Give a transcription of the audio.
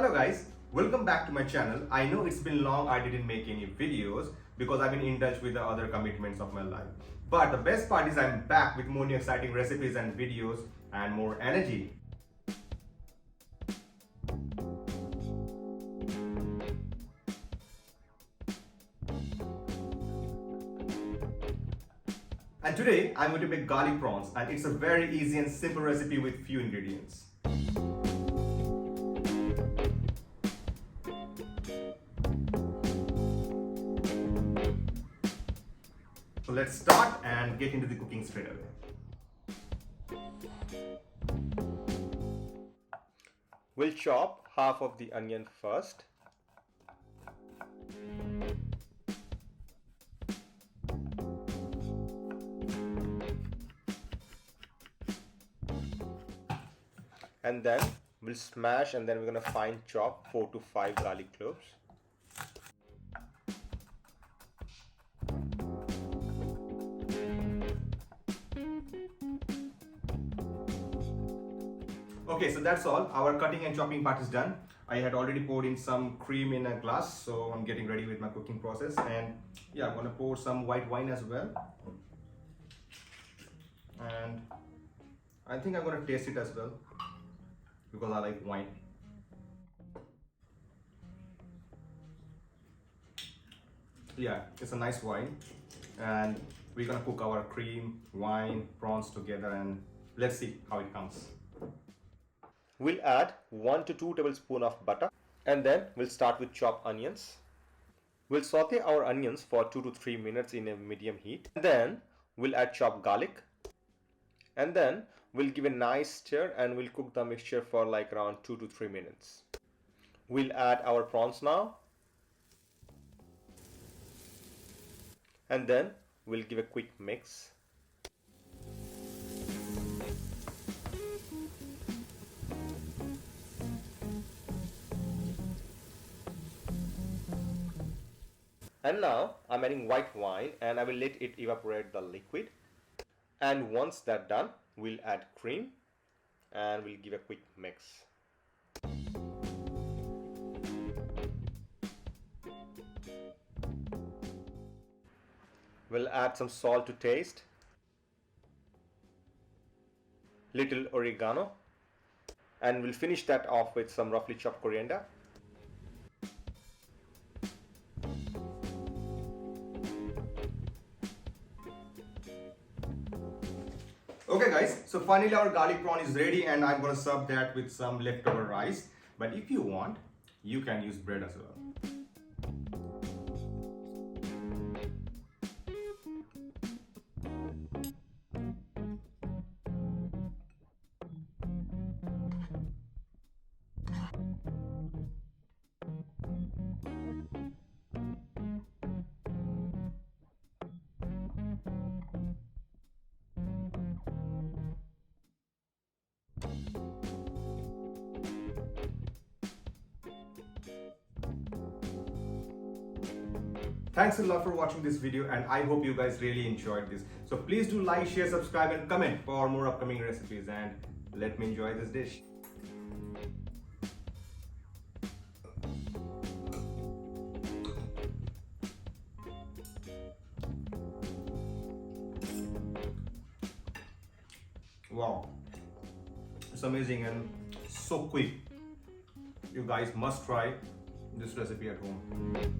Hello guys, welcome back to my channel. I know it's been long I didn't make any videos because I've been in touch with the other commitments of my life. But the best part is I'm back with more new exciting recipes and videos and more energy. And today I'm going to make garlic prawns, and it's a very easy and simple recipe with few ingredients. So let's start and get into the cooking straight away. We'll chop half of the onion first. And then we'll smash, and then we're gonna fine chop 4 to 5 garlic cloves. Okay, so that's all. Our cutting and chopping part is done. I had already poured in some cream in a glass, so I'm getting ready with my cooking process. And yeah, I'm gonna pour some white wine as well. And I think I'm gonna taste it as well, because I like wine. Yeah, it's a nice wine. And we're gonna cook our cream, wine, prawns together, and let's see how it comes. We'll add 1 to 2 tablespoons of butter, and then we'll start with chopped onions. We'll saute our onions for 2 to 3 minutes in a medium heat. And then we'll add chopped garlic, and then we'll give a nice stir, and we'll cook the mixture for like around 2 to 3 minutes. We'll add our prawns now, and then we'll give a quick mix. And now I'm adding white wine, and I will let it evaporate the liquid. And once that's done, we'll add cream, and we'll give a quick mix. We'll add some salt to taste, little oregano, and we'll finish that off with some roughly chopped coriander. Okay guys, so finally our garlic prawn is ready, and I'm gonna serve that with some leftover rice. But if you want, you can use bread as well. Thanks a lot for watching this video, and I hope you guys really enjoyed this. So please do like, share, subscribe, and comment for more upcoming recipes, and let me enjoy this dish. Wow, it's amazing and so quick. You guys must try this recipe at home.